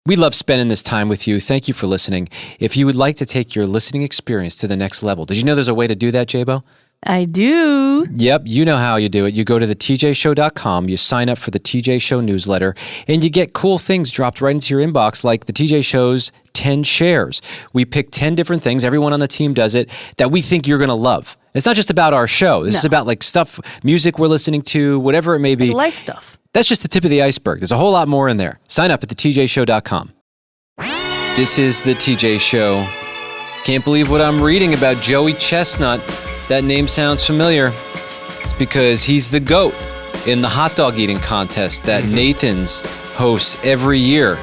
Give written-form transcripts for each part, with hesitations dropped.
We love spending this time with you. Thank you for listening. If you would like to take your listening experience to the next level, did you know there's a way to do that, J-Bo? I do. Yep, you know how you do it. You go to thetjshow.com, you sign up for the TJ Show newsletter, and you get cool things dropped right into your inbox, like the TJ Show's 10 shares. We pick 10 different things, everyone on the team does it, that we think you're going to love. It's not just about our show. This is about like stuff, music we're listening to, whatever it may be. Like life stuff. That's just the tip of the iceberg. There's a whole lot more in there. Sign up at thetjshow.com. This is the TJ Show. Can't believe what I'm reading about Joey Chestnut. That name sounds familiar. It's because he's the GOAT in the hot dog eating contest that Nathan's hosts every year.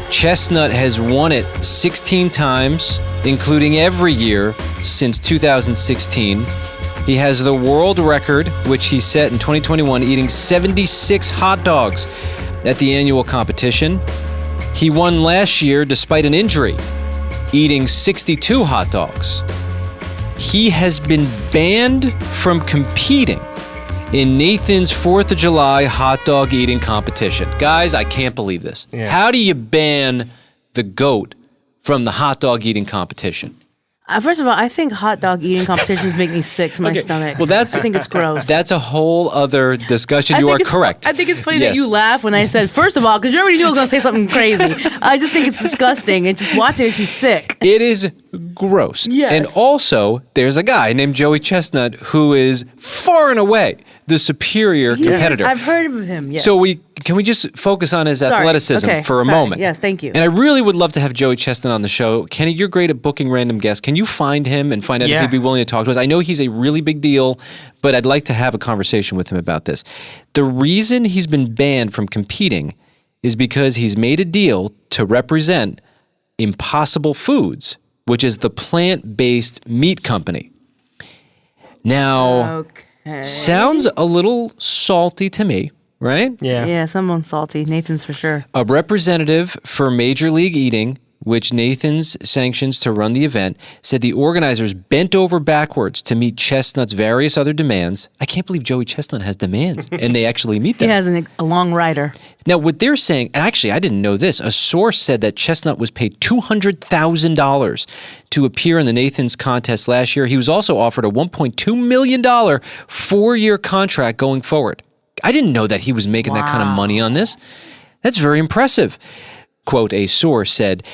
Chestnut has won it 16 times, including every year since 2016. He has the world record, which he set in 2021, eating 76 hot dogs at the annual competition. He won last year despite an injury, eating 62 hot dogs. He has been banned from competing in Nathan's 4th of July hot dog eating competition. Guys, I can't believe this. Yeah. How do you ban the GOAT from the hot dog eating competition? First of all, I think hot dog eating competitions make me sick to my stomach. Well, I think it's gross. That's a whole other discussion. You are correct. I think it's funny that you laugh when I said, first of all, because you already knew I was going to say something crazy. I just think it's disgusting, and just watching it makes me sick. It is gross. Yes. And also, there's a guy named Joey Chestnut who is far and away the superior competitor. I've heard of him, yes. So can we just focus on his athleticism for a moment? Yes, thank you. And I really would love to have Joey Chestnut on the show. Kenny, you're great at booking random guests. Can you find him and find out if he'd be willing to talk to us? I know he's a really big deal, but I'd like to have a conversation with him about this. The reason he's been banned from competing is because he's made a deal to represent Impossible Foods, which is the plant-based meat company. Now, sounds a little salty to me, right? Yeah, someone's salty. Nathan's for sure. A representative for Major League Eating, which Nathan's sanctions to run the event, said the organizers bent over backwards to meet Chestnut's various other demands. I can't believe Joey Chestnut has demands, and they actually meet them. He has a long rider. Now, what they're saying, and actually I didn't know this, a source said that Chestnut was paid $200,000 to appear in the Nathan's contest last year. He was also offered a $1.2 million 4-year contract going forward. I didn't know that he was making that kind of money on this. That's very impressive. Quote, a source said,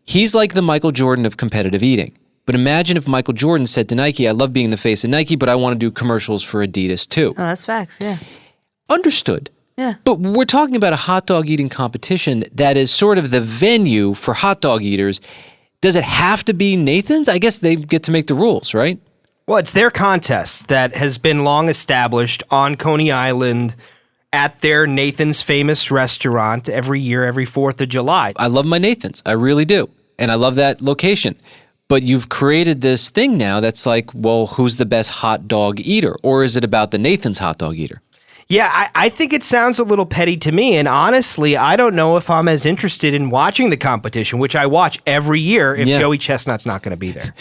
he's like the Michael Jordan of competitive eating. But imagine if Michael Jordan said to Nike, I love being the face of Nike, but I want to do commercials for Adidas too. Oh, that's facts, yeah. Understood. Yeah. But we're talking about a hot dog eating competition that is sort of the venue for hot dog eaters. Does it have to be Nathan's? I guess they get to make the rules, right? Well, it's their contest that has been long established on Coney Island at their Nathan's famous restaurant every year, every 4th of July. I love my Nathan's. I really do. And I love that location. But you've created this thing now that's like, well, who's the best hot dog eater? Or is it about the Nathan's hot dog eater? Yeah, I think it sounds a little petty to me, and honestly, I don't know if I'm as interested in watching the competition, which I watch every year, if Joey Chestnut's not going to be there.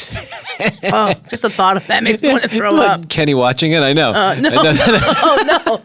Oh, just the thought of that makes me want to throw up. Kenny watching it, I know. No.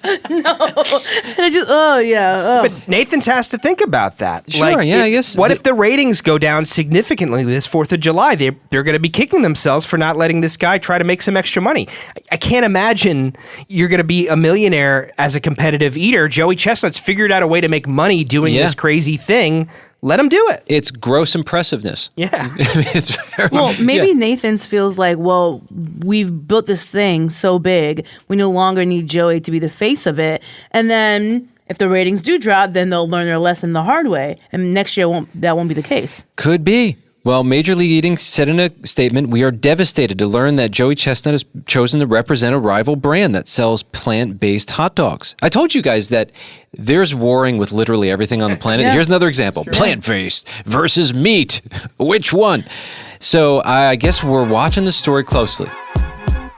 But Nathan's has to think about that. Sure, I guess. What if the ratings go down significantly this 4th of July? They're going to be kicking themselves for not letting this guy try to make some extra money. I can't imagine you're going to be a millionaire as a competitive eater. Joey Chestnut's figured out a way to make money doing this crazy thing. Let him do it. It's gross impressiveness. Yeah. It's very, maybe Nathan's feels like, well, we've built this thing so big, we no longer need Joey to be the face of it. And then if the ratings do drop, then they'll learn their lesson the hard way. And next year, that won't be the case. Could be. Well, Major League Eating said in a statement, we are devastated to learn that Joey Chestnut has chosen to represent a rival brand that sells plant-based hot dogs. I told you guys that there's warring with literally everything on the planet. Here's another example. Sure. Plant-based versus meat. Which one? So I guess we're watching the story closely.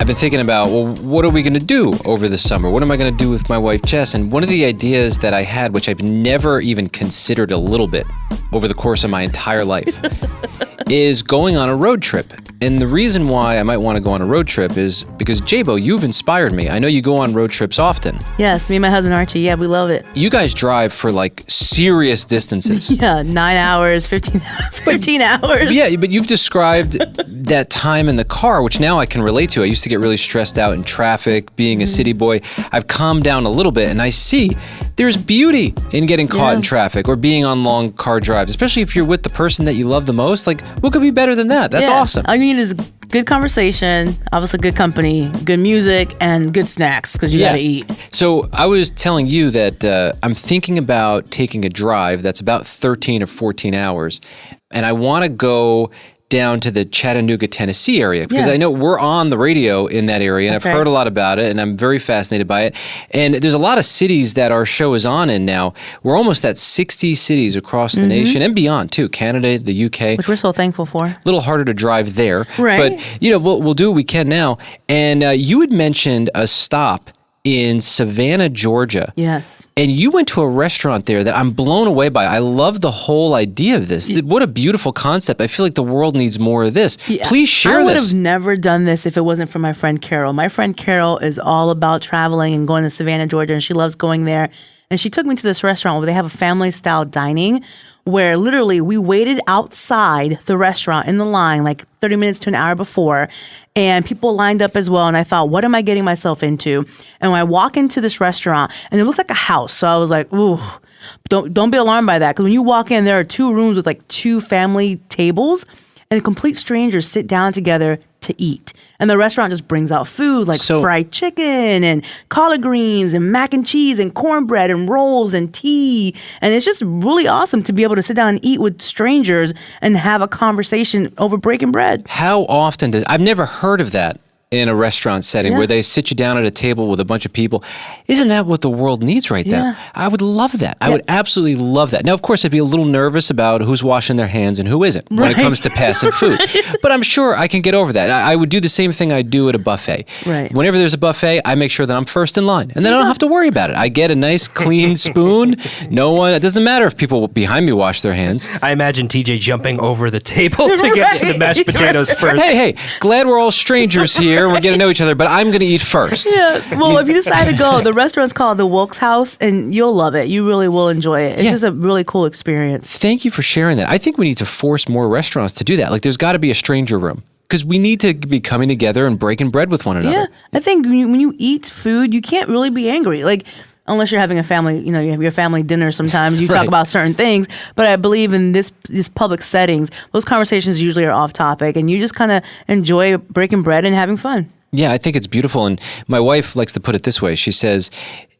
I've been thinking about, well, what are we going to do over the summer? What am I going to do with my wife, Jess? And one of the ideas that I had, which I've never even considered a little bit over the course of my entire life, is going on a road trip. And the reason why I might want to go on a road trip is because, Jabo, you've inspired me. I know you go on road trips often. Yes, me and my husband Archie, yeah, we love it. You guys drive for like serious distances. Yeah, 9 hours, 15 hours. Yeah, but you've described that time in the car, which now I can relate to. I used to get really stressed out in traffic, being a city boy. I've calmed down a little bit, and I see there's beauty in getting caught in traffic or being on long car drives, especially if you're with the person that you love the most. Like, what could be better than that? That's awesome. All you need is good conversation, obviously good company, good music, and good snacks because you got to eat. So I was telling you that I'm thinking about taking a drive that's about 13 or 14 hours, and I want to go down to the Chattanooga, Tennessee area because I know we're on the radio in that area, and I've heard a lot about it, and I'm very fascinated by it. And there's a lot of cities that our show is on in now. We're almost at 60 cities across the nation and beyond too. Canada, the UK, which we're so thankful for. A little harder to drive there, right? But we'll do what we can now. And you had mentioned a stop in Savannah, Georgia. Yes. And you went to a restaurant there that I'm blown away by. I love the whole idea of this. What a beautiful concept. I feel like the world needs more of this. Yeah. Please share this. I would have never done this if it wasn't for my friend Carol. My friend Carol is all about traveling and going to Savannah, Georgia, and she loves going there. And she took me to this restaurant where they have a family-style dining where literally we waited outside the restaurant in the line like 30 minutes to an hour before, and people lined up as well. And I thought, what am I getting myself into? And when I walk into this restaurant, and it looks like a house, so I was like, ooh, don't be alarmed by that. Because when you walk in, there are 2 rooms with like 2 family tables, and complete strangers sit down together to eat. And the restaurant just brings out food like fried chicken and collard greens and mac and cheese and cornbread and rolls and tea. And it's just really awesome to be able to sit down and eat with strangers and have a conversation over breaking bread. How often I've never heard of that in a restaurant setting where they sit you down at a table with a bunch of people. Isn't that what the world needs right there? I would love that. I would absolutely love that. Now, of course, I'd be a little nervous about who's washing their hands and who isn't when it comes to passing food. But I'm sure I can get over that. I would do the same thing I do at a buffet. Right. Whenever there's a buffet, I make sure that I'm first in line. And then I don't have to worry about it. I get a nice, clean spoon. It doesn't matter if people behind me wash their hands. I imagine TJ jumping over the table to get to the mashed potatoes first. Hey, glad we're all strangers here. We're getting to know each other, but I'm going to eat first. Yeah. Well, if you decide to go, the restaurant's called the Wilkes House, and you'll love it. You really will enjoy it. It's just a really cool experience. Thank you for sharing that. I think we need to force more restaurants to do that. Like, there's got to be a stranger room because we need to be coming together and breaking bread with one another. Yeah. I think when you eat food, you can't really be angry. Like, unless you're having a family, you have your family dinner sometimes, you talk about certain things. But I believe in these public settings, those conversations usually are off topic, and you just kind of enjoy breaking bread and having fun. Yeah, I think it's beautiful. And my wife likes to put it this way. She says,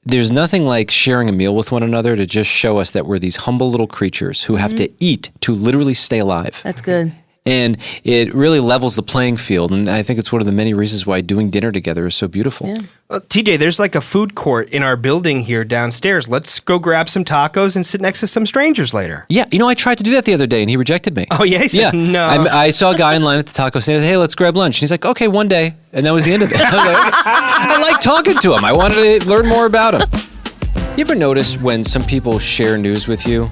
there's nothing like sharing a meal with one another to just show us that we're these humble little creatures who have to eat to literally stay alive. That's good. And it really levels the playing field. And I think it's one of the many reasons why doing dinner together is so beautiful. Yeah. Well, TJ, there's like a food court in our building here downstairs. Let's go grab some tacos and sit next to some strangers later. Yeah, I tried to do that the other day and he rejected me. Oh, yeah? He said no. I saw a guy in line at the taco stand and said, hey, let's grab lunch. And he's like, okay, one day. And that was the end of it. I like talking to him. I wanted to learn more about him. You ever notice when some people share news with you,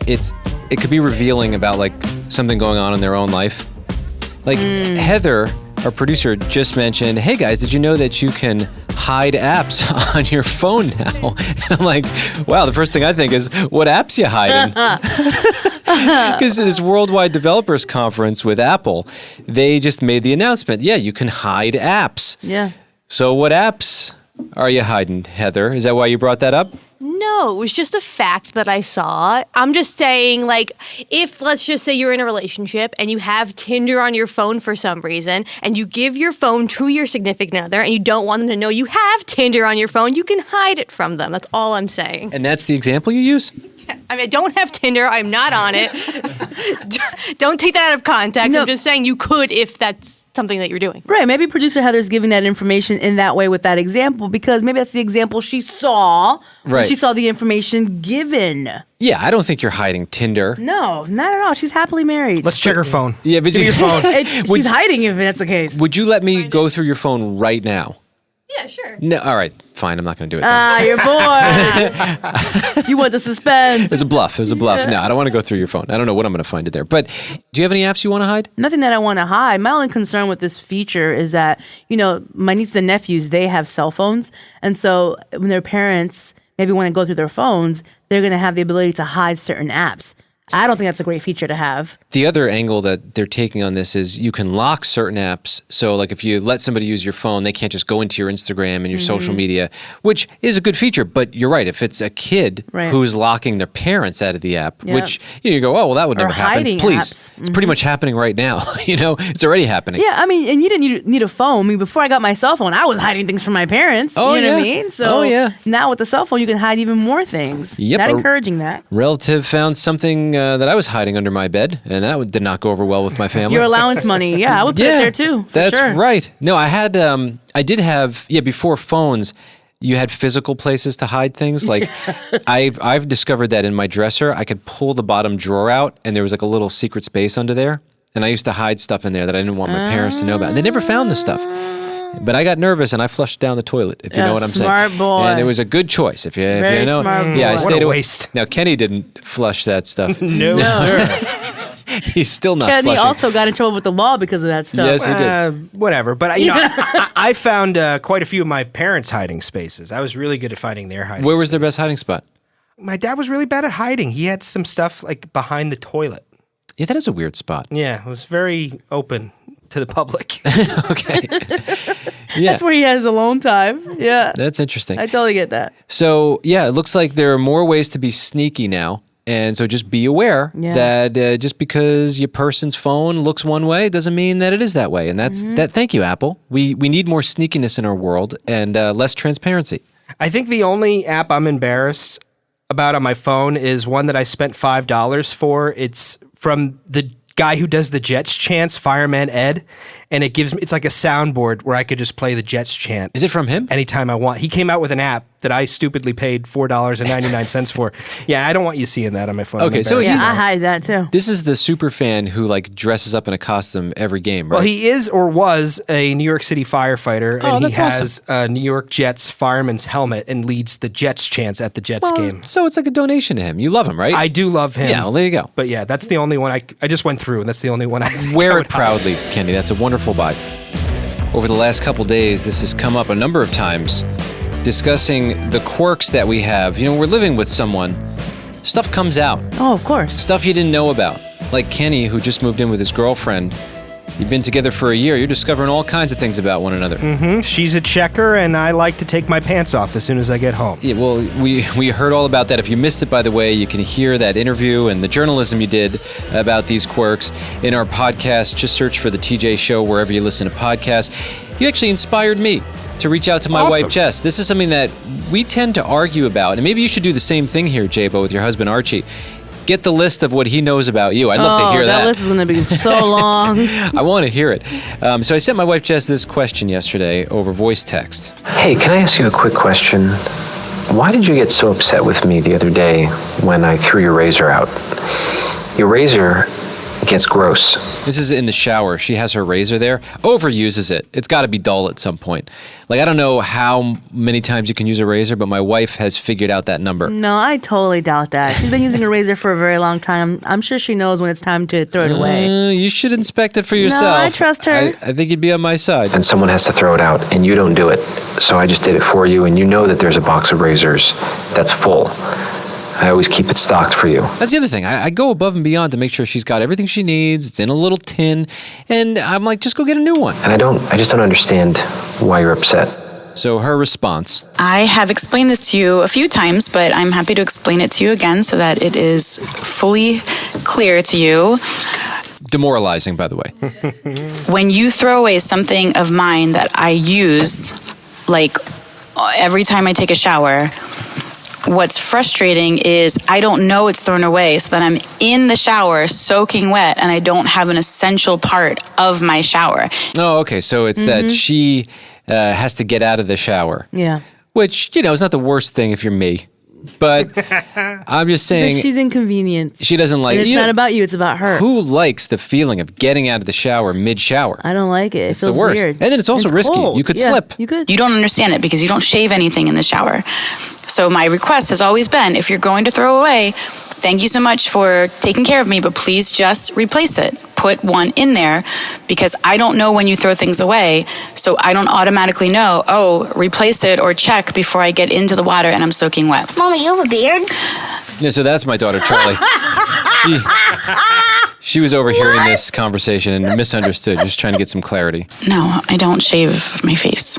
it could be revealing about like something going on in their own life? Like Heather, our producer, just mentioned, hey guys, did you know that you can hide apps on your phone now? And I'm like, wow, the first thing I think is, what apps you hiding? Because this worldwide developers conference with Apple, they just made the announcement, yeah, you can hide apps. Yeah. So what apps are you hiding, Heather? Is that why you brought that up? No, it was just a fact that I saw. I'm just saying, like, if, let's just say you're in a relationship and you have Tinder on your phone for some reason, and you give your phone to your significant other and you don't want them to know you have Tinder on your phone, you can hide it from them. That's all I'm saying. And that's the example you use? I mean, I don't have Tinder. I'm not on it. Don't take that out of context. No. I'm just saying you could if that's something that you're doing. Right. Maybe producer Heather's giving that information in that way with that example because maybe that's the example she saw when she saw the information given. Yeah, I don't think you're hiding Tinder. No, not at all. She's happily married. Let's check her phone. Yeah, but your phone. She's hiding if that's the case. Would you let me go through your phone right now? Yeah, sure. No, all right, fine. I'm not going to do it. You're bored. You want the suspense. It was a bluff. It was a bluff. No, I don't want to go through your phone. I don't know what I'm going to find it there. But do you have any apps you want to hide? Nothing that I want to hide. My only concern with this feature is that, my nieces and nephews, they have cell phones. And so when their parents maybe want to go through their phones, they're going to have the ability to hide certain apps. I don't think that's a great feature to have. The other angle that they're taking on this is you can lock certain apps. So like if you let somebody use your phone, they can't just go into your Instagram and your social media, which is a good feature. But you're right. If it's a kid who's locking their parents out of the app, which you go, oh, well, that would never happen. Please. Apps. It's pretty much happening right now. It's already happening. Yeah, I mean, and you didn't need a phone. I mean, before I got my cell phone, I was hiding things from my parents. Oh, you know what I mean? So now with the cell phone, you can hide even more things. Yep. Not encouraging that. Relative found something that I was hiding under my bed, and that did not go over well with my family. Your allowance money. Yeah, I would put it there too. That's sure. right. No, I did have, before phones, you had physical places to hide things. Like I've discovered that in my dresser, I could pull the bottom drawer out and there was like a little secret space under there. And I used to hide stuff in there that I didn't want my parents to know about. And they never found the stuff. But I got nervous and I flushed down the toilet, if you know what I'm saying. Smart boy. And it was a good choice, if you know. Smart boy. Yeah, I stayed What a away. waste. Now, Kenny didn't flush that stuff. No, sir. He's still not And he flushing. also got in trouble with the law because of that stuff. Yes, he did. Whatever. But, I found quite a few of my parents' hiding spaces. I was really good at finding their hiding Where was spaces. their best hiding spot? My dad was really bad at hiding. He had some stuff like behind the toilet. Yeah, that is a weird spot. Yeah, it was very open to the public. Okay. Yeah. That's where he has alone time. Yeah. That's interesting. I totally get that. So, it looks like there are more ways to be sneaky now. And so just be aware that just because your person's phone looks one way doesn't mean that it is that way. And that's that. Thank you, Apple. We need more sneakiness in our world and less transparency. I think the only app I'm embarrassed about on my phone is one that I spent $5 for. It's from the guy who does the Jets chants, Fireman Ed, and it's like a soundboard where I could just play the Jets chant. Is it from him? Anytime I want. He came out with an app that I stupidly paid $4.99 for. Yeah, I don't want you seeing that on my phone. Okay, so Yeah, I hide that too. This is the super fan who dresses up in a costume every game, right? Well, he is or was a New York City firefighter, and he that's has a New York Jets fireman's helmet and leads the Jets chants at the Jets game. So it's like a donation to him. You love him, right? I do love him. Yeah, well, there you go. But yeah, that's the only one I just went through, and that's the only one I think Wear I it would hide. proudly, Kenny. That's a wonderful buy. Over the last couple days, this has come up a number of times, discussing the quirks that we have. We're living with someone. Stuff comes out. Oh, of course. Stuff you didn't know about. Like Kenny, who just moved in with his girlfriend. You've been together for a year. You're discovering all kinds of things about one another. She's a checker, and I like to take my pants off as soon as I get home. Yeah, well, we heard all about that. If you missed it, by the way, you can hear that interview and the journalism you did about these quirks in our podcast. Just search for The TJ Show wherever you listen to podcasts. You actually inspired me to reach out to my wife, Jess. This is something that we tend to argue about, and maybe you should do the same thing here, Jabo, with your husband, Archie. Get the list of what he knows about you. I'd love to hear that. That list is going to be so long. I want to hear it. So I sent my wife Jess this question yesterday over voice text. Hey, can I ask you a quick question? Why did you get so upset with me the other day when I threw your razor out? Your razor gets gross. This is in the shower. She has her razor there, overuses it. It's got to be dull at some point. I don't know how many times you can use a razor, but my wife has figured out that number. No, I totally doubt that. She's been using a razor for a very long time. I'm sure she knows when it's time to throw it away. You should inspect it for yourself. No, I trust her. I think you'd be on my side. And someone has to throw it out, and you don't do it. So I just did it for you, and you know that there's a box of razors that's full. I always keep it stocked for you. That's the other thing. I go above and beyond to make sure she's got everything she needs. It's in a little tin. And I'm like, just go get a new one. And I just don't understand why you're upset. So her response. I have explained this to you a few times, but I'm happy to explain it to you again so that it is fully clear to you. Demoralizing, by the way. When you throw away something of mine that I use, every time I take a shower, what's frustrating is I don't know it's thrown away, so that I'm in the shower soaking wet and I don't have an essential part of my shower. Oh, okay. So it's that she has to get out of the shower. Yeah. Which, is not the worst thing if you're me. But I'm just saying, But she's inconvenienced. she doesn't like And it's you not know, about you, it's about her. Who likes the feeling of getting out of the shower mid-shower? I don't like it. It feels the worst. weird. And then it's also risky. cold. You could Yeah, slip. You could. You don't understand it because you don't shave anything in the shower. So my request has always been, if you're going to throw away, thank you so much for taking care of me, but please just replace it. Put one in there because I don't know when you throw things away. So I don't automatically know, replace it or check before I get into the water and I'm soaking wet. Mama, you have a beard? Yeah, so that's my daughter, Charlie. She was overhearing this conversation and misunderstood, just trying to get some clarity. No, I don't shave my face.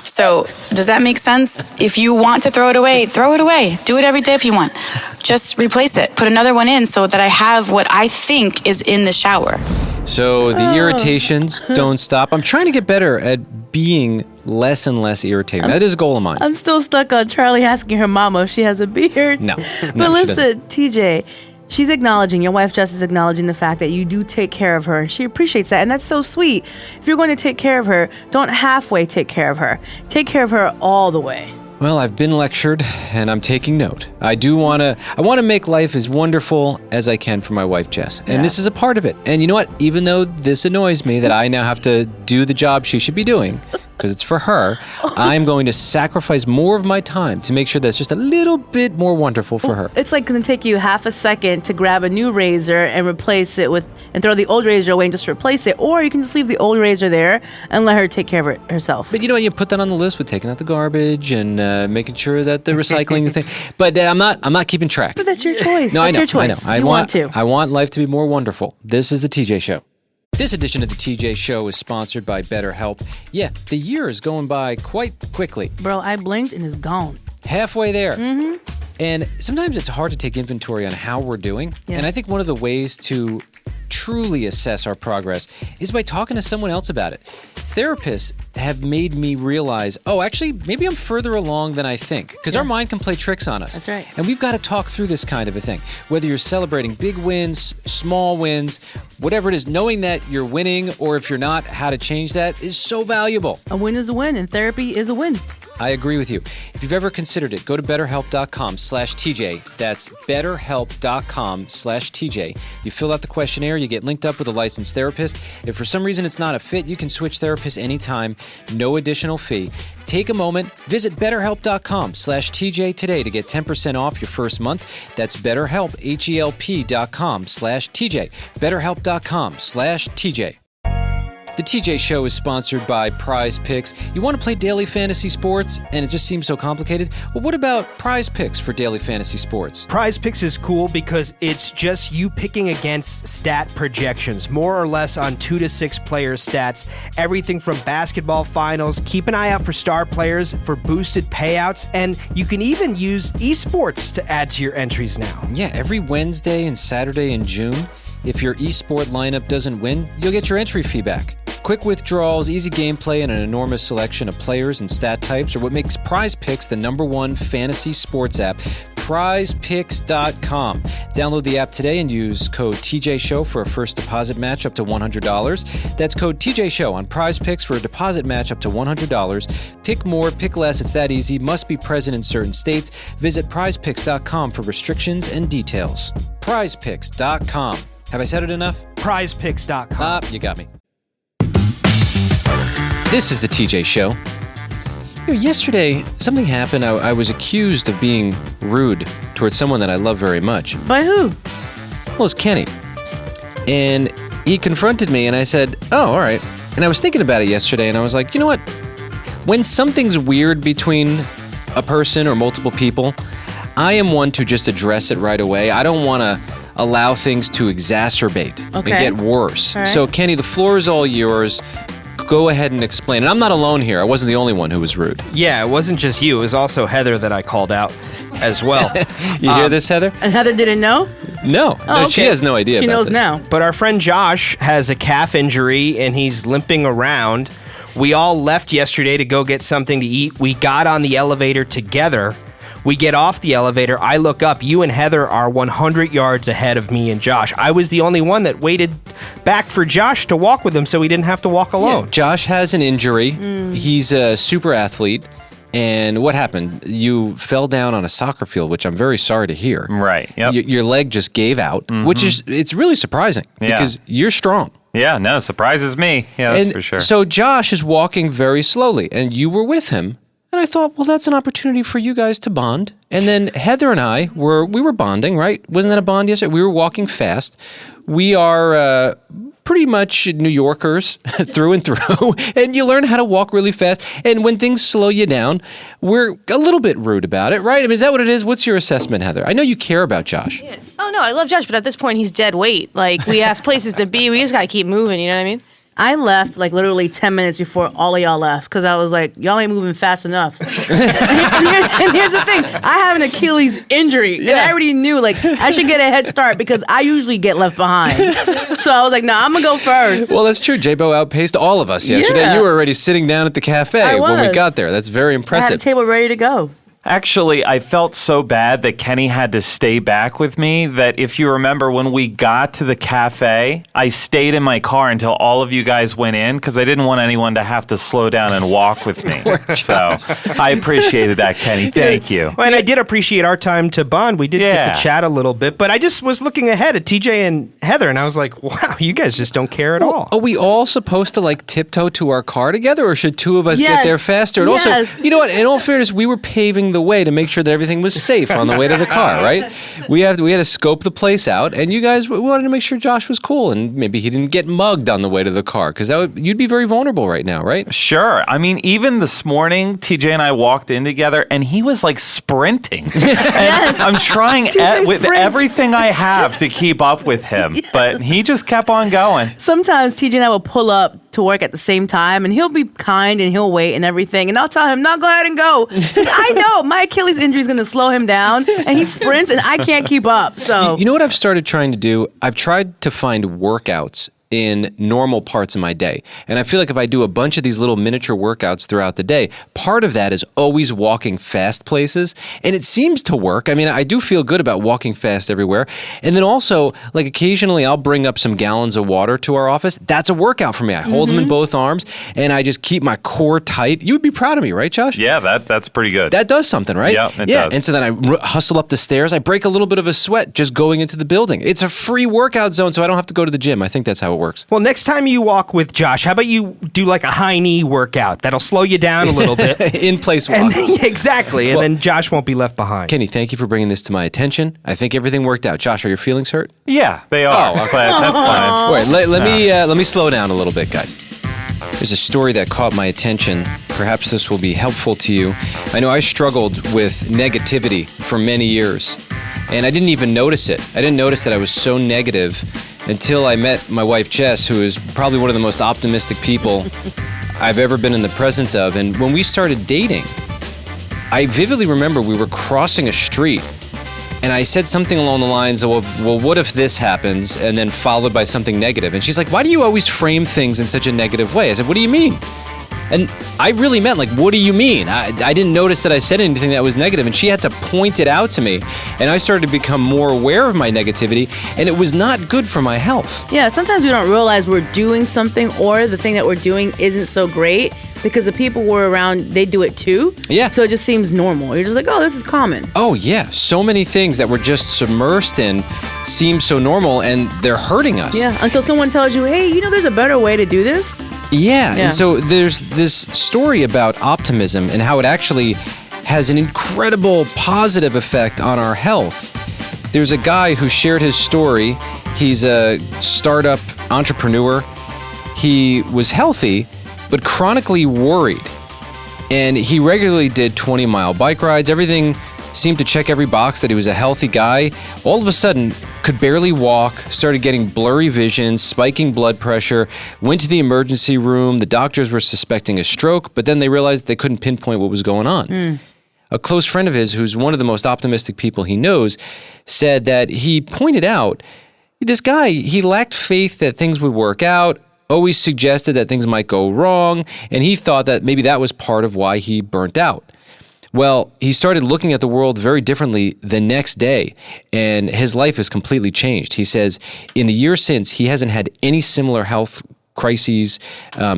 So does that make sense? If you want to throw it away, throw it away. Do it every day if you want. Just replace it. Put another one in so that I have what I think is in the shower. So the irritations don't stop. I'm trying to get better at being less and less irritating. That is a goal of mine. I'm still stuck on Charlie asking her mama if she has a beard. No. But No, she listen, TJ, she's acknowledging, your wife Jess is acknowledging the fact that you do take care of her. And she appreciates that. And that's so sweet. If you're going to take care of her, don't halfway take care of her. Take care of her all the way. Well, I've been lectured, and I'm taking note. I want to make life as wonderful as I can for my wife, Jess. And this is a part of it. And you know what? Even though this annoys me that I now have to do the job she should be doing, because it's for her, I'm going to sacrifice more of my time to make sure that's just a little bit more wonderful for her. It's like going to take you half a second to grab a new razor and replace it with, and throw the old razor away and just replace it. Or you can just leave the old razor there and let her take care of it herself. But you know, you put that on the list with taking out the garbage and making sure that the recycling is there. But I'm not keeping track. But that's your choice. No, That's I know. your choice. I know. You want to. I want life to be more wonderful. This is the TJ Show. This edition of the TJ Show is sponsored by BetterHelp. Yeah, the year is going by quite quickly. Bro, I blinked and it's gone. Halfway there. Mm-hmm. And sometimes it's hard to take inventory on how we're doing. Yeah. And I think one of the ways to truly assess our progress is by talking to someone else about it. Therapists have made me realize, actually, maybe I'm further along than I think. Because our mind can play tricks on us. That's right. And we've got to talk through this kind of a thing. Whether you're celebrating big wins, small wins, whatever it is, knowing that you're winning or if you're not, how to change that is so valuable. A win is a win, and therapy is a win. I agree with you. If you've ever considered it, go to betterhelp.com/TJ. That's betterhelp.com/TJ. You fill out the questionnaire, you get linked up with a licensed therapist. If for some reason it's not a fit, you can switch therapists anytime, no additional fee. Take a moment, visit betterhelp.com/TJ today to get 10% off your first month. That's betterhelp, HELP.com/TJ. betterhelp.com/TJ. The TJ Show is sponsored by Prize Picks. You want to play daily fantasy sports and it just seems so complicated? Well, what about Prize Picks for daily fantasy sports? Prize Picks is cool because it's just you picking against stat projections, more or less on 2 to 6 players' stats, everything from basketball finals. Keep an eye out for star players for boosted payouts, and you can even use esports to add to your entries now. Yeah, every Wednesday and Saturday in June, if your esport lineup doesn't win, you'll get your entry fee back. Quick withdrawals, easy gameplay, and an enormous selection of players and stat types are what makes Prize Picks the #1 fantasy sports app. PrizePicks.com. Download the app today and use code TJShow for a first deposit match up to $100. That's code TJShow on Prize Picks for a deposit match up to $100. Pick more, pick less, it's that easy. Must be present in certain states. Visit PrizePicks.com for restrictions and details. PrizePicks.com. Have I said it enough? PrizePicks.com. You got me. This is the TJ Show. Yesterday, something happened. I was accused of being rude towards someone that I love very much. By who? Well, it's Kenny. And he confronted me, and I said, all right. And I was thinking about it yesterday, and I was like, you know what? When something's weird between a person or multiple people, I am one to just address it right away. I don't want to allow things to exacerbate and get worse. Right. So, Kenny, the floor is all yours. Go ahead and explain. And I'm not alone here. I wasn't the only one who was rude. Yeah, it wasn't just you. It was also Heather that I called out as well. You hear this, Heather? And Heather didn't know? No. No, she okay. has no idea She about knows this. now. But our friend Josh has a calf injury and he's limping around. We all left yesterday to go get something to eat. We got on the elevator together. We get off the elevator. I look up. You and Heather are 100 yards ahead of me and Josh. I was the only one that waited back for Josh to walk with him so he didn't have to walk alone. Yeah, Josh has an injury. He's a super athlete. And what happened? You fell down on a soccer field, which I'm very sorry to hear. Right. Yep. Your leg just gave out, which it's really surprising because you're strong. Yeah, no, surprises me. Yeah, that's for sure. So Josh is walking very slowly, and you were with him. And I thought, well, that's an opportunity for you guys to bond. And then Heather and I we were bonding, right? Wasn't that a bond yesterday? We were walking fast. We are pretty much New Yorkers through and through. And you learn how to walk really fast. And when things slow you down, we're a little bit rude about it, right? I mean, is that what it is? What's your assessment, Heather? I know you care about Josh. Yeah. Oh, no, I love Josh, but at this point, he's dead weight. Like, we have places to be. We just got to keep moving, you know what I mean? I left like literally 10 minutes before all of y'all left because I was like, y'all ain't moving fast enough. And here's the thing, I have an Achilles injury, and I already knew like I should get a head start because I usually get left behind. So I was like, nah, I'm gonna go first. Well, that's true. J-Bo outpaced all of us yesterday. Yeah. You were already sitting down at the cafe when we got there. That's very I had impressive. a table ready to go. Actually, I felt so bad that Kenny had to stay back with me that if you remember when we got to the cafe, I stayed in my car until all of you guys went in because I didn't want anyone to have to slow down and walk with me. So I appreciated that, Kenny. Thank you. Well, and I did appreciate our time to bond. We did get to chat a little bit, but I just was looking ahead at TJ and Heather, and I was like, wow, you guys just don't care at all. Are we all supposed to like tiptoe to our car together, or should two of us get there faster? And also, you know what? In all fairness, we were paving the way to make sure that everything was safe on the way to the car, right? We had to scope the place out, and you guys wanted to make sure Josh was cool, and maybe he didn't get mugged on the way to the car, because you'd be very vulnerable right now, right? Sure. I mean, even this morning, TJ and I walked in together, and he was like sprinting. And I'm trying with everything I have to keep up with him, but he just kept on going. Sometimes TJ and I will pull up to work at the same time, and he'll be kind and he'll wait and everything, and I'll tell him, no, go ahead and go. I know my Achilles injury is going to slow him down, and he sprints, and I can't keep up. So you know what I've started trying to do? I've tried to find workouts in normal parts of my day. And I feel like if I do a bunch of these little miniature workouts throughout the day, part of that is always walking fast places. And it seems to work. I mean, I do feel good about walking fast everywhere. And then also, like occasionally I'll bring up some gallons of water to our office. That's a workout for me. I hold them in both arms and I just keep my core tight. You would be proud of me, right, Josh? Yeah, that's pretty good. That does something, right? Yeah, it does. And so then I hustle up the stairs. I break a little bit of a sweat just going into the building. It's a free workout zone, so I don't have to go to the gym. I think that's how it works. Well, next time you walk with Josh, how about you do like a high knee workout? That'll slow you down a little bit. In place walk. Exactly. And then Josh won't be left behind. Kenny, thank you for bringing this to my attention. I think everything worked out. Josh, are your feelings hurt? Yeah, they are. Oh, but that's fine. All right, let me slow down a little bit, guys. There's a story that caught my attention. Perhaps this will be helpful to you. I know I struggled with negativity for many years, and I didn't even notice it. I didn't notice that I was so negative until I met my wife, Jess, who is probably one of the most optimistic people I've ever been in the presence of. And when we started dating, I vividly remember we were crossing a street, and I said something along the lines of, well, what if this happens? And then followed by something negative. And she's like, why do you always frame things in such a negative way? I said, what do you mean? And I really meant, like, what do you mean? I didn't notice that I said anything that was negative, and she had to point it out to me. And I started to become more aware of my negativity, and it was not good for my health. yeah, sometimes we don't realize we're doing something, or the thing that we're doing isn't so great because the people we're around, they do it too. Yeah. So it just seems normal. You're just like, oh, this is common. Oh, yeah. So many things that we're just submersed in seem so normal, and they're hurting us. Yeah, until someone tells you, hey, there's a better way to do this. Yeah. And so there's this story about optimism and how it actually has an incredible positive effect on our health. There's a guy who shared his story. He's a startup entrepreneur. He was healthy, but chronically worried. And he regularly did 20-mile bike rides. Everything seemed to check every box that he was a healthy guy. All of a sudden, could barely walk, started getting blurry vision, spiking blood pressure, went to the emergency room. The doctors were suspecting a stroke, but then they realized they couldn't pinpoint what was going on. A close friend of his, who's one of the most optimistic people he knows, said that he pointed out, this guy, he lacked faith that things would work out, always suggested that things might go wrong, and he thought that maybe that was part of why he burnt out. Well, he started looking at the world very differently the next day, and his life has completely changed. He says in the year since, he hasn't had any similar health crises,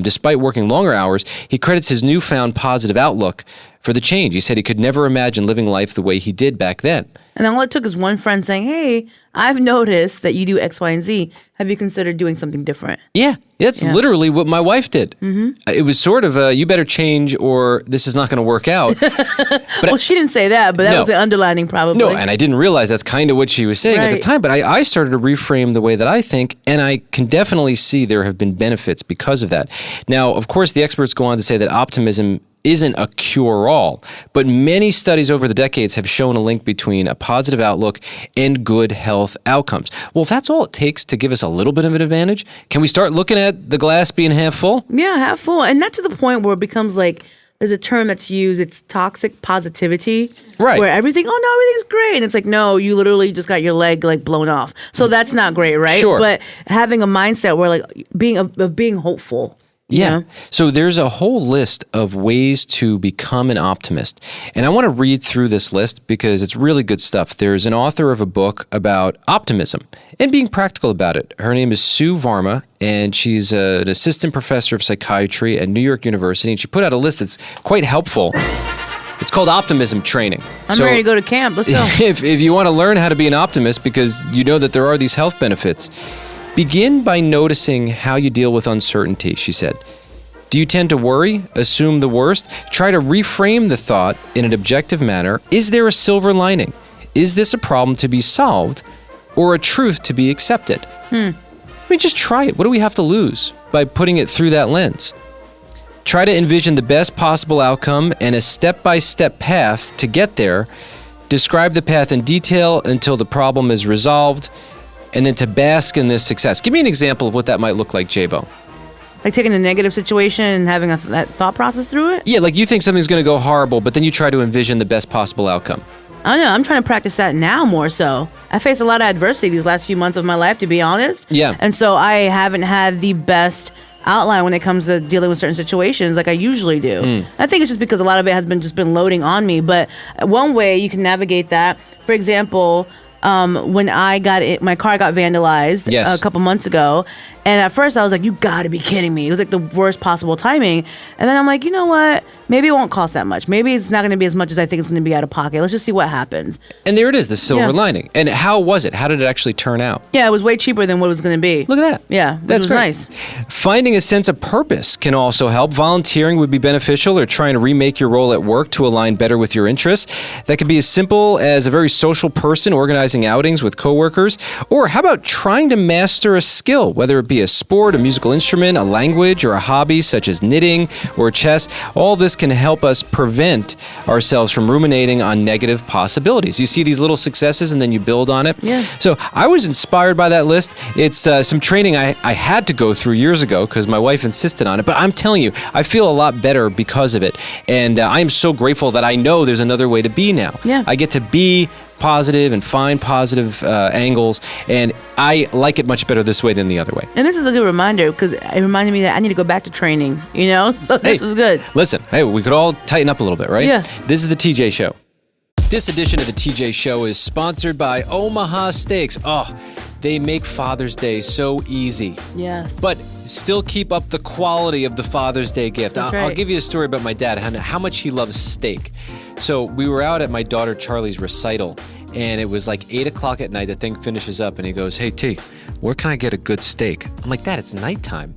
despite working longer hours. He credits his newfound positive outlook for the change. He said he could never imagine living life the way he did back then. And then all it took is one friend saying, hey, I've noticed that you do X, Y, and Z. Have you considered doing something different? Yeah, that's literally what my wife did. It was sort of you better change or this is not going to work out. But Well, she didn't say that, but that was the underlining probably. No, and I didn't realize that's kind of what she was saying at the Right. time. But I started to reframe the way that I think, and I can definitely see there have been benefits because of that. Now, of course, the experts go on to say that optimism isn't a cure-all, but many studies over the decades have shown a link between a positive outlook and good health outcomes. Well, if that's all it takes to give us a little bit of an advantage, can we start looking at the glass being half full? Yeah, half full. And not to the point where it becomes like, there's a term that's used, it's toxic positivity. Right. Where everything, oh no, everything's great. And it's like, no, you literally just got your leg like blown off. So that's not great, right? Sure. But having a mindset where like being hopeful. you Yeah. know? So there's a whole list of ways to become an optimist. And I want to read through this list because it's really good stuff. There's an author of a book about optimism and being practical about it. Her name is Sue Varma, and she's an assistant professor of psychiatry at New York University. And she put out a list that's quite helpful. It's called optimism training. I'm ready to go to camp. Let's go. If you want to learn how to be an optimist because you know that there are these health benefits, begin by noticing how you deal with uncertainty, she said. Do you tend to worry, assume the worst? Try to reframe the thought in an objective manner. Is there a silver lining? Is this a problem to be solved or a truth to be accepted? I mean, just try it. What do we have to lose by putting it through that lens? Try to envision the best possible outcome and a step-by-step path to get there. Describe the path in detail until the problem is resolved, and then to bask in this success. Give me an example of what that might look like, J-Bo. Like taking a negative situation and having that thought process through it? Yeah, like you think something's going to go horrible, but then you try to envision the best possible outcome. I don't know. I'm trying to practice that now more so. I faced a lot of adversity these last few months of my life, to be honest. Yeah. And so I haven't had the best outline when it comes to dealing with certain situations like I usually do. I think it's just because a lot of it has been loading on me. But one way you can navigate that, for example, when my car got vandalized a couple months ago. And at first I was like, you gotta be kidding me. It was like the worst possible timing. And then I'm like, you know what? Maybe it won't cost that much. Maybe it's not gonna be as much as I think it's gonna be out of pocket. Let's just see what happens. And there it is, the silver Yeah. lining. And how was it? How did it actually turn out? Yeah, it was way cheaper than what it was gonna be. Look at that. Yeah, That's it was great. nice. Finding a sense of purpose can also help. Volunteering would be beneficial, or trying to remake your role at work to align better with your interests. That could be as simple as a very social person organizing outings with coworkers. Or how about trying to master a skill, whether it be a sport, a musical instrument, a language, or a hobby such as knitting or chess. All this can help us prevent ourselves from ruminating on negative possibilities. You see these little successes and then you build on it. Yeah. So I was inspired by that list. It's some training I had to go through years ago because my wife insisted on it. But I'm telling you, I feel a lot better because of it. And I am so grateful that I know there's another way to be now. Yeah. I get to be positive and find positive angles, and I like it much better this way than the other way. And this is a good reminder because it reminded me that I need to go back to training, you know? So this was good. Listen, hey, we could all tighten up a little bit, right? Yeah. This is the TJ Show. This edition of the TJ Show is sponsored by Omaha Steaks. Oh, they make Father's Day so easy. Yes. But still keep up the quality of the Father's Day gift. That's I'll right. give you a story about my dad, how much he loves steak. So we were out at my daughter Charlie's recital, and it was like 8 o'clock at night. The thing finishes up, and he goes, "Hey, T, where can I get a good steak?" I'm like, "Dad, it's nighttime.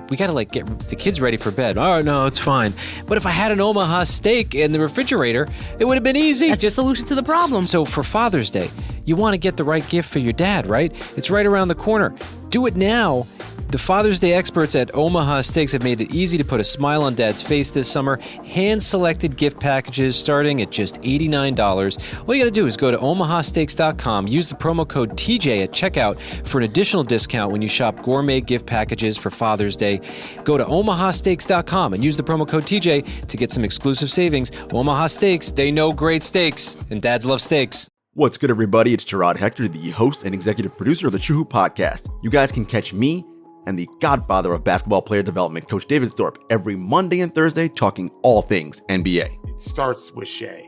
We got to get the kids ready for bed." "Oh, no, it's fine. But if I had an Omaha steak in the refrigerator, it would have been easy." That's the solution to the problem. So for Father's Day, you want to get the right gift for your dad, right? It's right around the corner. Do it now. The Father's Day experts at Omaha Steaks have made it easy to put a smile on Dad's face this summer. Hand-selected gift packages starting at just $89. All you got to do is go to omahasteaks.com, use the promo code TJ at checkout for an additional discount when you shop gourmet gift packages for Father's Day. Go to omahasteaks.com and use the promo code TJ to get some exclusive savings. Omaha Steaks, they know great steaks, and dads love steaks. What's good, everybody? It's Gerard Hector, the host and executive producer of the True Hoop Podcast. You guys can catch me and the godfather of basketball player development, Coach David Thorpe, every Monday and Thursday talking all things NBA. It starts with Shea.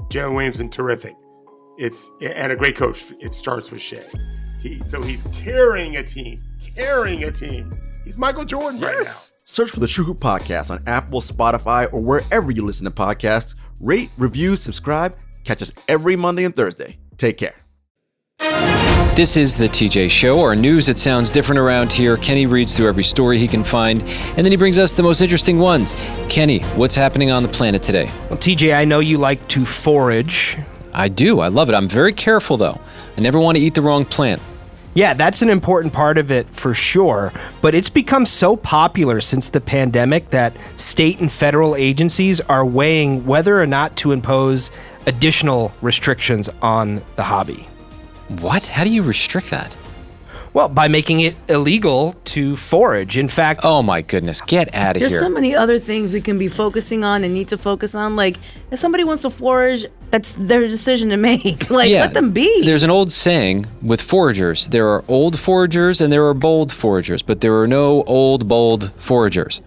Jalen Williamson, terrific. And a great coach. It starts with Shea. He's carrying a team. He's Michael Jordan right now. Search for the True Hoop Podcast on Apple, Spotify, or wherever you listen to podcasts. Rate, review, subscribe. Catch us every Monday and Thursday. Take care. This is the TJ Show, our news that sounds different around here. Kenny reads through every story he can find, and then he brings us the most interesting ones. Kenny, what's happening on the planet today? Well, TJ, I know you like to forage. I do. I love it. I'm very careful, though. I never want to eat the wrong plant. Yeah, that's an important part of it for sure. But it's become so popular since the pandemic that state and federal agencies are weighing whether or not to impose additional restrictions on the hobby. What? How do you restrict that? Well, by making it illegal to forage. In fact, oh my goodness, get out of here. There's so many other things we can be focusing on and need to focus on. Like, if somebody wants to forage, that's their decision to make. Like, let them be. There's an old saying with foragers. There are old foragers and there are bold foragers, but there are no old, bold foragers.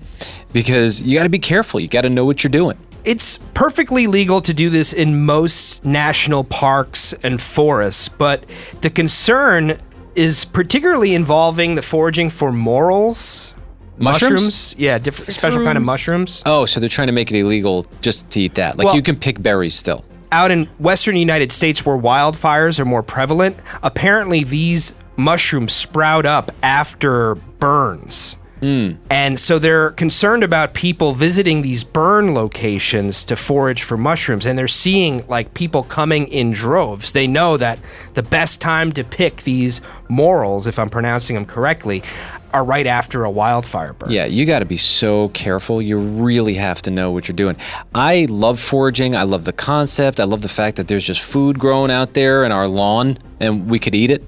Because you got to be careful. You got to know what you're doing. It's perfectly legal to do this in most national parks and forests, but the concern is particularly involving the foraging for morels. Mushrooms? Yeah, different special kind of mushrooms. Oh, so they're trying to make it illegal just to eat that. Like, you can pick berries still. Out in western United States where wildfires are more prevalent, apparently these mushrooms sprout up after burns. And so they're concerned about people visiting these burn locations to forage for mushrooms, and they're seeing like people coming in droves. They know that the best time to pick these morels, if I'm pronouncing them correctly, are right after a wildfire burn. Yeah, you got to be so careful. You really have to know what you're doing. I love foraging. I love the concept. I love the fact that there's just food growing out there in our lawn and we could eat it.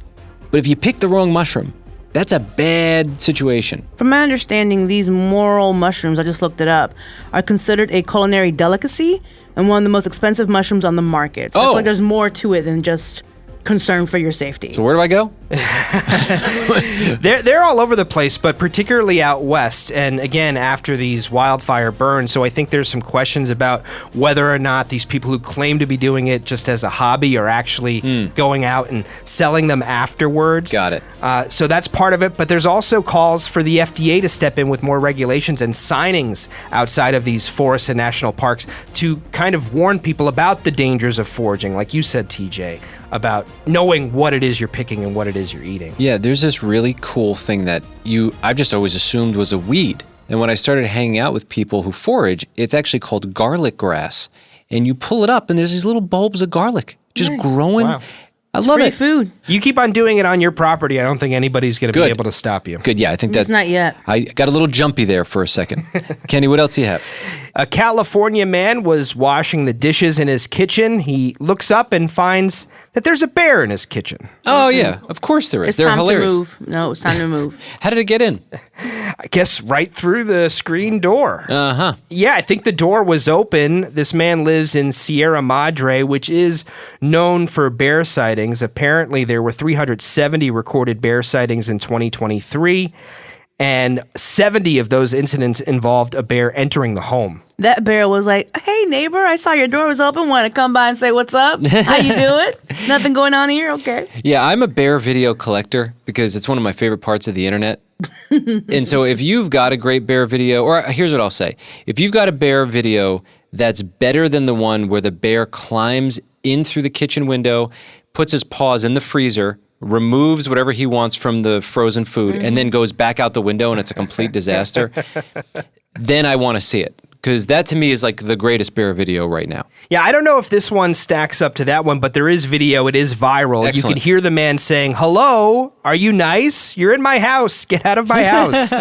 But if you pick the wrong mushroom, that's a bad situation. From my understanding, these morel mushrooms, I just looked it up, are considered a culinary delicacy and one of the most expensive mushrooms on the market. So I feel like there's more to it than just concern for your safety. So where do I go? They're all over the place, but particularly out west. And again, after these wildfire burns, so I think there's some questions about whether or not these people who claim to be doing it just as a hobby are actually going out and selling them afterwards. Got it. So that's part of it, but there's also calls for the FDA to step in with more regulations and signings outside of these forests and national parks to kind of warn people about the dangers of foraging, like you said, TJ, about knowing what it is you're picking and what it is you're eating. Yeah, there's this really cool thing that I've just always assumed was a weed. And when I started hanging out with people who forage, it's actually called garlic grass. And you pull it up and there's these little bulbs of garlic just growing. Wow. I love it. Food. You keep on doing it on your property, I don't think anybody's going to be able to stop you. Good, yeah, I think that's... It's not yet. I got a little jumpy there for a second. Kenny, what else do you have? A California man was washing the dishes in his kitchen. He looks up and finds that there's a bear in his kitchen. Oh, yeah, of course there is. They're hilarious. To move. No, it's time to move. How did it get in? I guess right through the screen door. Uh-huh. Yeah, I think the door was open. This man lives in Sierra Madre, which is known for bear sightings. Apparently, there were 370 recorded bear sightings in 2023, and 70 of those incidents involved a bear entering the home. That bear was like, "Hey, neighbor, I saw your door was open. Want to come by and say what's up? How you doing? Nothing going on here? Okay." Yeah, I'm a bear video collector because it's one of my favorite parts of the internet. And so if you've got a great bear video, or here's what I'll say. If you've got a bear video that's better than the one where the bear climbs in through the kitchen window, puts his paws in the freezer, removes whatever he wants from the frozen food, and then goes back out the window and it's a complete disaster, then I want to see it. Because that to me is like the greatest bear video right now. Yeah, I don't know if this one stacks up to that one, but there is video. It is viral. Excellent. You can hear the man saying, "Hello, are you nice? You're in my house. Get out of my house."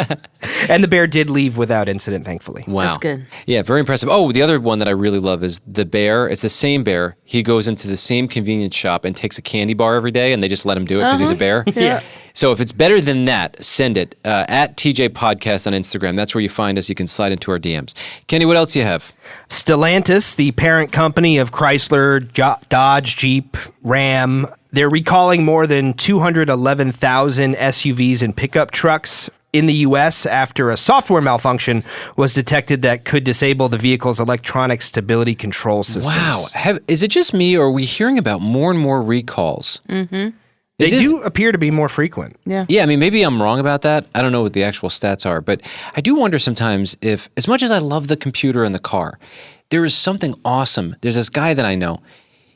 And the bear did leave without incident, thankfully. Wow. That's good. Yeah, very impressive. Oh, the other one that I really love is the bear. It's the same bear. He goes into the same convenience shop and takes a candy bar every day, and they just let him do it because he's a bear. Yeah. So if it's better than that, send it. At TJ Podcast on Instagram. That's where you find us. You can slide into our DMs. Kenny, what else do you have? Stellantis, the parent company of Chrysler, Dodge, Jeep, Ram, they're recalling more than 211,000 SUVs and pickup trucks in the U.S. after a software malfunction was detected that could disable the vehicle's electronic stability control systems. Wow. Is it just me, or are we hearing about more and more recalls? Mm-hmm. They do appear to be more frequent. Yeah. Yeah, I mean, maybe I'm wrong about that. I don't know what the actual stats are, but I do wonder sometimes if, as much as I love the computer in the car, there is something awesome. There's this guy that I know.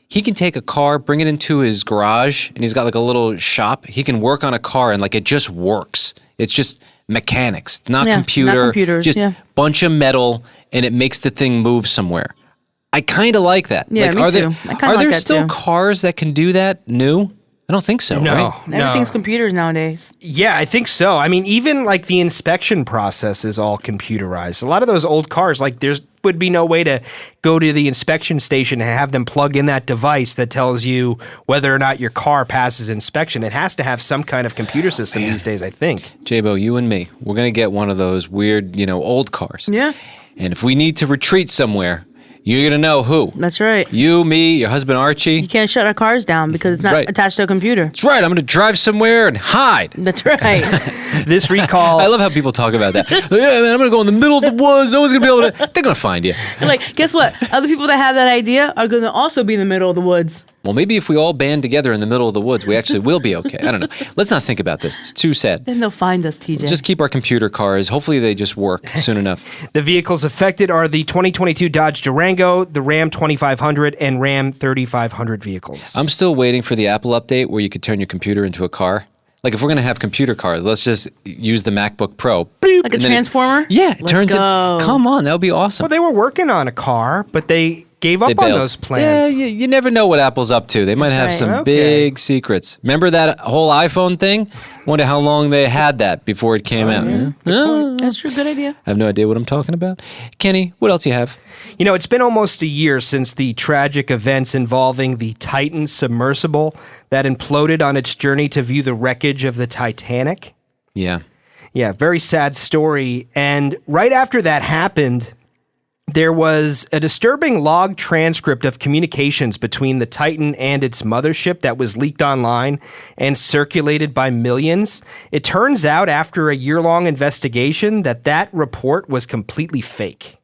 He can take a car, bring it into his garage, and he's got like a little shop. He can work on a car and like it just works. It's just mechanics. It's not computer. Not computers, just yeah. bunch of metal, and it makes the thing move somewhere. I kind of like that. Yeah, like, me are too. There, I kinda are like there that still too. cars that can do that new? I don't think so, No, right? Everything's computers nowadays. Yeah, I think so. I mean, even like the inspection process is all computerized. A lot of those old cars, like there would be no way to go to the inspection station and have them plug in that device that tells you whether or not your car passes inspection. It has to have some kind of computer system these days, I think. J-Bo, you and me, we're going to get one of those weird, old cars. Yeah. And if we need to retreat somewhere, you're going to know who. That's right. You, me, your husband Archie. You can't shut our cars down because it's not Right. attached to a computer. That's right. I'm going to drive somewhere and hide. That's right. This recall. I love how people talk about that. Yeah, man, I'm going to go in the middle of the woods. No one's going to be able to. They're going to find you. You're like, guess what? Other people that have that idea are going to also be in the middle of the woods. Well, maybe if we all band together in the middle of the woods, we actually will be okay. I don't know. Let's not think about this. It's too sad. Then they'll find us, TJ. Let's just keep our computer cars. Hopefully they just work soon enough. The vehicles affected are the 2022 Dodge Durango, the Ram 2500, and Ram 3500 vehicles. I'm still waiting for the Apple update where you could turn your computer into a car. Like if we're going to have computer cars, let's just use the MacBook Pro. Beep, like a and then transformer? it Let's turns go. it. Come on, that would be awesome. Well, they were working on a car, but they gave up They on bailed. those plans. Yeah, you never know what Apple's up to. They might have right. some Okay. big secrets. Remember that whole iPhone thing? Wonder how long they had that before it came out. Yeah. That's true. Good idea. I have no idea what I'm talking about. Kenny, what else you have? You know, it's been almost a year since the tragic events involving the Titan submersible that imploded on its journey to view the wreckage of the Titanic. Yeah. Yeah, very sad story. And right after that happened, there was a disturbing log transcript of communications between the Titan and its mothership that was leaked online and circulated by millions. It turns out after a year-long investigation that report was completely fake.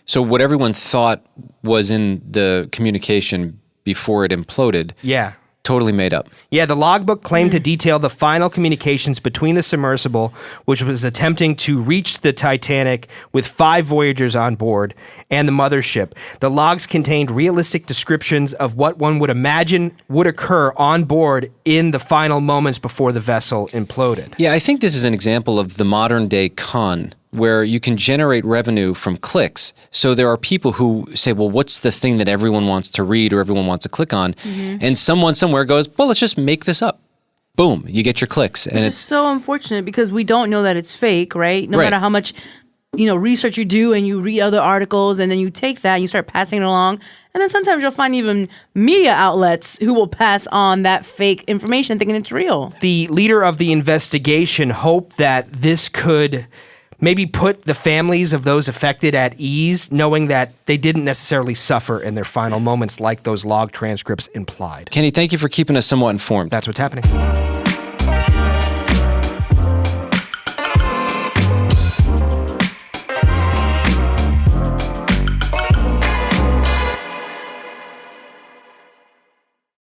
So what everyone thought was in the communication before it imploded, Yeah. totally made up. Yeah, the logbook claimed to detail the final communications between the submersible, which was attempting to reach the Titanic with 5 voyagers on board, and the mothership. The logs contained realistic descriptions of what one would imagine would occur on board in the final moments before the vessel imploded. Yeah, I think this is an example of the modern day con, where you can generate revenue from clicks. So there are people who say, well, what's the thing that everyone wants to read or everyone wants to click on? And someone somewhere goes, well, let's just make this up. Boom, you get your clicks. And It's so unfortunate because we don't know that it's fake, right? No Right. matter how much research you do and you read other articles and then you take that and you start passing it along. And then sometimes you'll find even media outlets who will pass on that fake information thinking it's real. The leader of the investigation hoped that this could maybe put the families of those affected at ease, knowing that they didn't necessarily suffer in their final moments like those log transcripts implied. Kenny, thank you for keeping us somewhat informed. That's what's happening.